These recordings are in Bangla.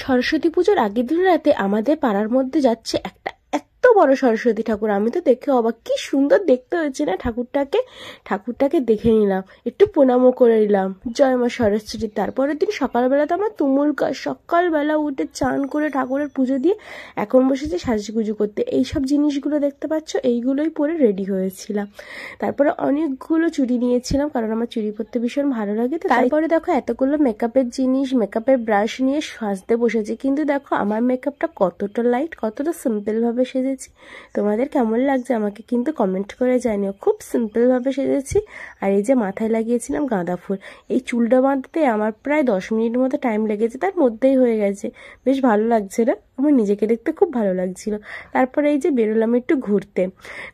সরস্বতী পুজোর আগের দিন রাতে আমাদের পাড়ার মধ্যে যাচ্ছে একটা এত বড় সরস্বতী ঠাকুর। আমি তো দেখে অবাক, কি সুন্দর দেখতে হয়েছে না ঠাকুরটাকে দেখে নিলাম, একটু প্রণামও করে নিলাম, জয় মা সরস্বতী। তারপরের দিন সকালবেলা তো আমার তুমুল কাজ, সকালবেলা উঠে চান করে ঠাকুরের পুজো দিয়ে এখন বসেছি সাজুগুজু করতে। এইসব জিনিসগুলো দেখতে পাচ্ছ, এইগুলোই পরে রেডি হয়েছিলাম। তারপরে অনেকগুলো চুড়ি নিয়েছিলাম, কারণ আমার চুড়ি পরতে ভীষণ ভালো লাগে। তারপরে দেখো এতগুলো মেকআপের জিনিস, মেকআপের ব্রাশ নিয়ে সাজতে বসেছি। কিন্তু দেখো আমার মেকআপটা কতটা লাইট, কতটা সিম্পল ভাবে সেজেছি। তোমাদের কেমন লাগছে আমাকে কিন্তু কমেন্ট করে জানিও। খুব সিম্পল ভাবে সেজেছি। আর এই যে মাথায় লাগিয়েছিলাম গাঁদা ফুল, এই চুলটা বাঁধতে আমার প্রায় 10 মিনিট মতো টাইম লেগেছে, তার মধ্যেই হয়ে গেছে। বেশ ভালো লাগছে না? আমার নিজেকে দেখতে খুব ভালো লাগছিল। তারপরে এই যে বেরোলাম একটু ঘুরতে।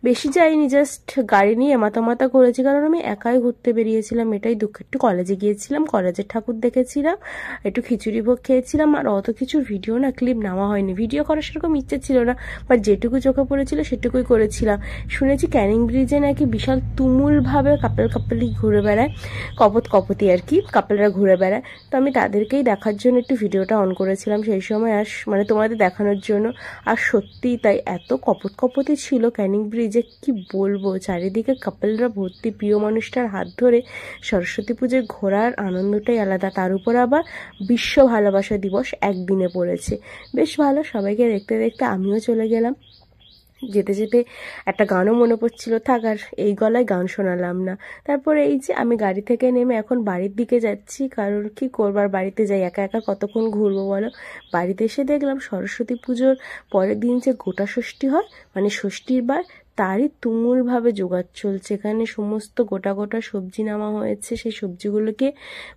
বেশি যাইনি, জাস্ট গাড়ি নিয়ে মাথা করেছি, কারণ আমি একাই ঘুরতে বেরিয়েছিলাম, এটাই দুঃখ। একটু কলেজে গিয়েছিলাম, কলেজের ঠাকুর দেখেছিলাম, একটু খিচুড়ি ভোগ খেয়েছিলাম। আর অত কিছু ভিডিও না ক্লিপ নেওয়া হয়নি, ভিডিও করার সেরকম ইচ্ছে ছিল না, বাট যেটুকু চোখে পড়েছিল সেটুকুই করেছিলাম। শুনেছি ক্যানিং ব্রিজে নাকি বিশাল তুমুলভাবে কাপেলই ঘুরে বেড়ায়, কপতি আর কি, কাপেলরা ঘুরে বেড়ায়। তো আমি তাদেরকেই দেখার জন্য একটু ভিডিওটা অন করেছিলাম সেই সময়, আর মানে তোমাদের দেখানোর জন্য। আর সত্যিই তাই, এত কপতি ছিল ক্যানিং ব্রিজে, কি বলবো। চারিদিকে কাপেলরা ভর্তি, প্রিয় মানুষটার হাত ধরে সরস্বতী পুজোয় ঘোরার আনন্দটাই আলাদা। তার উপর আবার বিশ্ব ভালোবাসা দিবস একদিনে পড়েছে। বেশ ভালো, সবাইকে দেখতে দেখতে আমিও চলে গেলাম। যেতে যেতে একটা গানও মনে পড়ছিল, থাক আর এই গলায় গান শোনালাম না। তারপরে এই যে আমি গাড়ি থেকে নেমে এখন বাড়ির দিকে যাচ্ছি, কারণ কি করবার, বাড়িতে যাই একা একা কতক্ষণ ঘুরবো বলো। বাড়িতে এসে দেখলাম সরস্বতী পুজোর পরের দিন যে গোটা ষষ্ঠী হয়, মানে ষষ্ঠীর বার, তারই তুমুলভাবে জোগাড় চলছে। এখানে সমস্ত গোটা সবজি নেওয়া হয়েছে। সেই সবজিগুলোকে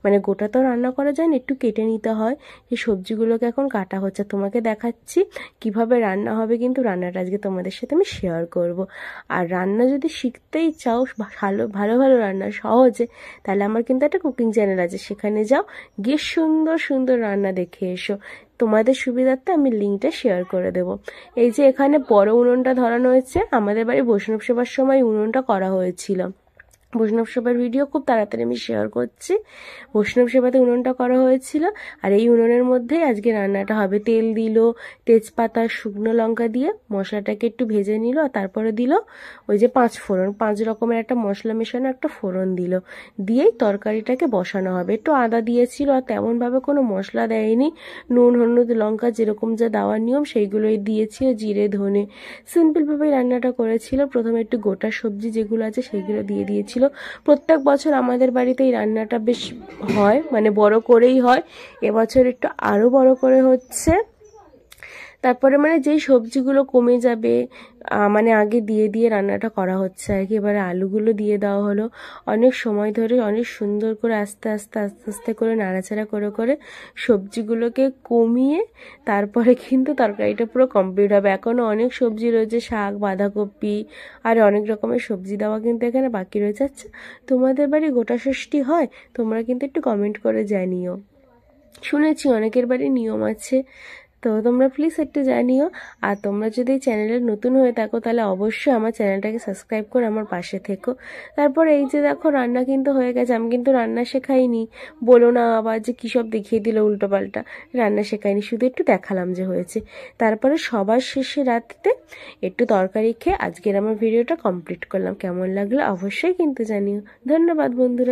মানে গোটা তো রান্না করা যায় না, একটু কেটে নিতে হয়। সেই সবজিগুলোকে এখন কাটা হচ্ছে। তোমাকে দেখাচ্ছি কিভাবে রান্না হবে, কিন্তু রান্নাটা আজকে তোমাদের সাথে আমি শেয়ার করব। আর রান্না যদি শিখতেই চাও ভালো রান্না সহজে, তাহলে আমার কিন্তু একটা কুকিং চ্যানেল আছে, সেখানে যাও, গিয়ে সুন্দর রান্না দেখে এসো। তোমাদের সুবিধার্থে আমি লিঙ্কটা শেয়ার করে দেব। এই যে এখানে বড় উনুনটা ধরানো হয়েছে, আমাদের বাড়ি বৈষ্ণব সেবার সময় উনুনটা করা হয়েছিল। বৈষ্ণব সেবার ভিডিও খুব তাড়াতাড়ি আমি শেয়ার করছি। বৈষ্ণব সেবাতে উনুনটা করা হয়েছিল, আর এই উনুনের মধ্যেই আজকে রান্নাটা হবে। তেল দিল, তেজপাতা, শুকনো লঙ্কা দিয়ে মশলাটাকে একটু ভেজে নিল, আর তারপরে দিল ওই যে 5 ফোড়ন, 5 রকমের একটা মশলা মেশানো একটা ফোড়ন দিল, দিয়েই তরকারিটাকে বসানো হবে। একটু আদা দিয়েছিল, আর তেমনভাবে কোনো মশলা দেয়নি। নুন, হলুদ, লঙ্কা যেরকম যা দেওয়ার নিয়ম সেইগুলোই দিয়েছিল, জিরে, ধনে, সিম্পলভাবেই রান্নাটা করেছিল। প্রথমে একটু গোটা সবজি যেগুলো আছে সেইগুলো দিয়ে দিয়েছিল। প্রত্যেক বছর আমাদের বাড়িতে এই রান্নাটা বেশ হয়, মানে বড় করেই হয়। এবছর একটু আরো বড় করে হচ্ছে। তারপরে মানে যেই সবজিগুলো কমে যাবে, মানে আগে দিয়ে রান্নাটা করা হচ্ছে আর কি। এবারে আলুগুলো দিয়ে দেওয়া হলো। অনেক সময় ধরে অনেক সুন্দর করে আস্তে করে নাড়াচাড়া করে সবজিগুলোকে কমিয়ে তারপরে কিন্তু তরকারিটা পুরো কমপ্লিট হবে। এখনও অনেক সবজি রয়েছে, শাক, বাঁধাকপি আর অনেক রকমের সবজি দেওয়া কিন্তু এখানে বাকি রয়েছে। আচ্ছা, তোমাদের বাড়ি গোটা ষষ্ঠী হয়? তোমরা কিন্তু একটু কমেন্ট করে জানিও। শুনেছি অনেকের বাড়ি নিয়ম আছে, তো তোমরা প্লিজ একটু জানিও। আর তোমরা যদি চ্যানেলে নতুন হয়ে থাকো, তাহলে অবশ্যই আমার চ্যানেলটাকে সাবস্ক্রাইব করে আমার পাশে থেকো। তারপর এই যে দেখো রান্না কিন্তু হয়ে গেছে। আমি কিন্তু রান্না শেখাইনি, বলো না আবার যে কী সব দেখিয়ে দিল উল্টোপাল্টা। রান্না শেখাইনি, শুধু একটু দেখালাম যে হয়েছে। তারপরে সবার শেষে রাতে একটু তরকারি খেয়ে আজকের আমার ভিডিওটা কমপ্লিট করলাম। কেমন লাগলো অবশ্যই কিন্তু জানিও। ধন্যবাদ বন্ধুরা।